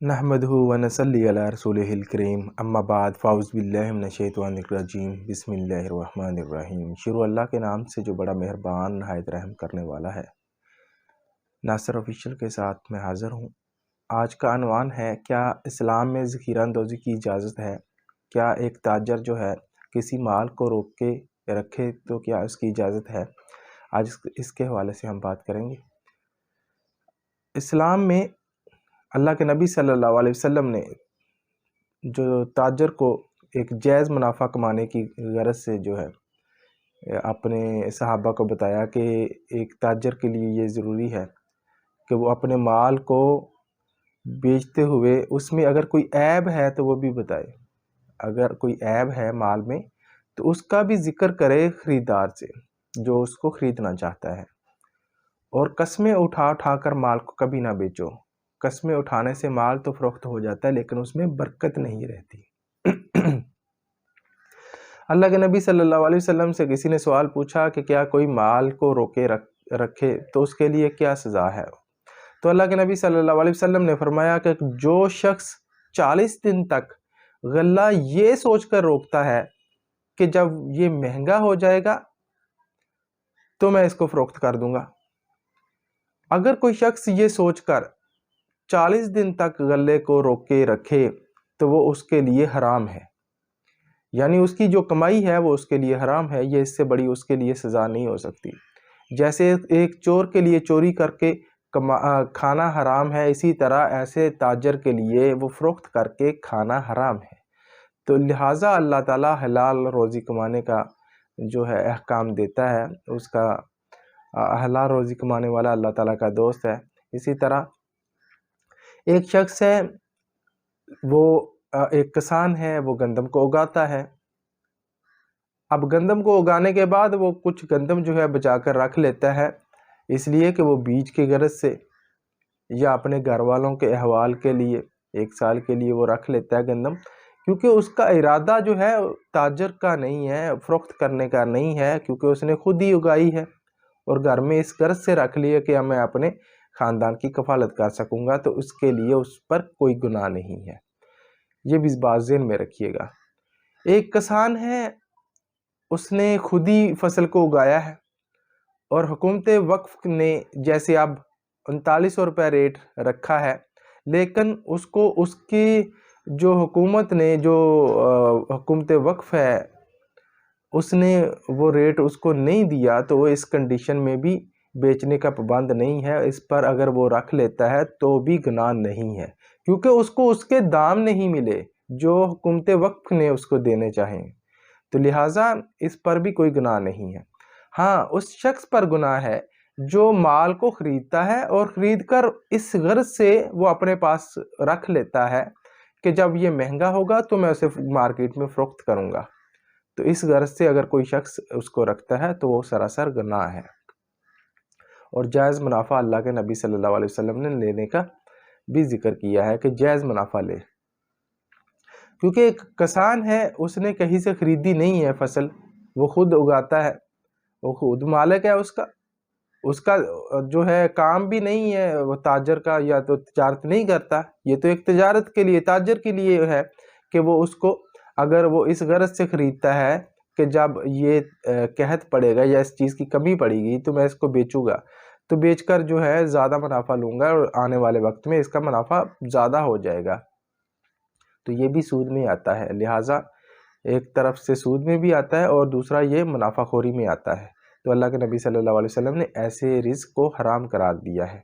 نحمدہ ونصلی علی رسولہ الکریم اما بعد فاعوذ باللہ من الشیطان الرجیم بسم اللہ الرحمن الرحیم۔ شروع اللہ کے نام سے جو بڑا مہربان نہایت رحم کرنے والا ہے۔ ناصر آفیشیل کے ساتھ میں حاضر ہوں۔ آج کا عنوان ہے کیا اسلام میں ذخیرہ اندوزی کی اجازت ہے؟ کیا ایک تاجر جو ہے کسی مال کو روک کے رکھے تو کیا اس کی اجازت ہے؟ آج اس کے حوالے سے ہم بات کریں گے۔ اسلام میں اللہ کے نبی صلی اللہ علیہ وسلم نے جو تاجر کو ایک جائز منافع کمانے کی غرض سے جو ہے اپنے صحابہ کو بتایا کہ ایک تاجر کے لیے یہ ضروری ہے کہ وہ اپنے مال کو بیچتے ہوئے اس میں اگر کوئی عیب ہے تو وہ بھی بتائے۔ اگر کوئی عیب ہے مال میں تو اس کا بھی ذکر کرے خریدار سے جو اس کو خریدنا چاہتا ہے، اور قسمیں اٹھا اٹھا کر مال کو کبھی نہ بیچو۔ قسمیں اٹھانے سے مال تو فروخت ہو جاتا ہے لیکن اس میں برکت نہیں رہتی۔ اللہ کے نبی صلی اللہ علیہ وسلم سے کسی نے سوال پوچھا کہ کیا کوئی مال کو روکے رکھے تو اس کے لیے کیا سزا ہے؟ تو اللہ کے نبی صلی اللہ علیہ وسلم نے فرمایا کہ جو شخص 40 دن تک غلہ یہ سوچ کر روکتا ہے کہ جب یہ مہنگا ہو جائے گا تو میں اس کو فروخت کر دوں گا، اگر کوئی شخص یہ سوچ کر 40 دن تک غلے کو روک کے رکھے تو وہ اس کے لیے حرام ہے، یعنی اس کی جو کمائی ہے وہ اس کے لیے حرام ہے۔ یہ اس سے بڑی اس کے لیے سزا نہیں ہو سکتی۔ جیسے ایک چور کے لیے چوری کر کے کھانا حرام ہے، اسی طرح ایسے تاجر کے لیے وہ فروخت کر کے کھانا حرام ہے۔ تو لہٰذا اللہ تعالیٰ حلال روزی کمانے کا جو ہے احکام دیتا ہے، اس کا حلال روزی کمانے والا اللہ تعالیٰ کا دوست ہے۔ اسی طرح ایک شخص ہے، وہ ایک کسان ہے، وہ گندم کو اگاتا ہے۔ اب گندم کو اگانے کے بعد وہ کچھ گندم جو ہے بچا کر رکھ لیتا ہے، اس لیے کہ وہ بیج کے غرض سے یا اپنے گھر والوں کے احوال کے لیے 1 سال کے لیے وہ رکھ لیتا ہے گندم، کیونکہ اس کا ارادہ جو ہے تاجر کا نہیں ہے، فروخت کرنے کا نہیں ہے، کیونکہ اس نے خود ہی اگائی ہے اور گھر میں اس غرض سے رکھ لیے کہ میں اپنے خاندان کی کفالت کر سکوں گا، تو اس کے لیے اس پر کوئی گناہ نہیں ہے۔ یہ بھی بات ذہن میں رکھیے گا۔ ایک کسان ہے، اس نے خود ہی فصل کو اگایا ہے اور حکومت وقف نے جیسے اب 3900 روپے ریٹ رکھا ہے، لیکن اس کو اس کی جو حکومت نے جو حکومت وقف ہے اس نے وہ ریٹ اس کو نہیں دیا، تو وہ اس کنڈیشن میں بھی بیچنے کا پابند نہیں ہے۔ اس پر اگر وہ رکھ لیتا ہے تو بھی گناہ نہیں ہے، کیونکہ اس کو اس کے دام نہیں ملے جو حکومت وقف نے اس کو دینے چاہیں، تو لہٰذا اس پر بھی کوئی گناہ نہیں ہے۔ ہاں، اس شخص پر گناہ ہے جو مال کو خریدتا ہے اور خرید کر اس غرض سے وہ اپنے پاس رکھ لیتا ہے کہ جب یہ مہنگا ہوگا تو میں اسے مارکیٹ میں فروخت کروں گا، تو اس غرض سے اگر کوئی شخص اس کو رکھتا ہے تو وہ سراسر گناہ ہے۔ اور جائز منافع اللہ کے نبی صلی اللہ علیہ وسلم نے لینے کا بھی ذکر کیا ہے کہ جائز منافع لے، کیونکہ ایک کسان ہے، اس نے کہیں سے خریدی نہیں ہے فصل، وہ خود اگاتا ہے، وہ خود مالک ہے، اس کا جو ہے کام بھی نہیں ہے وہ تاجر کا، یا تو تجارت نہیں کرتا، یہ تو ایک تجارت کے لیے تاجر کے لیے ہے کہ وہ اس کو اگر وہ اس غرض سے خریدتا ہے کہ جب یہ قحط پڑے گا یا اس چیز کی کمی پڑے گی تو میں اس کو بیچوں گا، تو بیچ کر جو ہے زیادہ منافع لوں گا اور آنے والے وقت میں اس کا منافع زیادہ ہو جائے گا، تو یہ بھی سود میں آتا ہے۔ لہٰذا ایک طرف سے سود میں بھی آتا ہے اور دوسرا یہ منافع خوری میں آتا ہے، تو اللہ کے نبی صلی اللہ علیہ وسلم نے ایسے رزق کو حرام قرار دیا ہے۔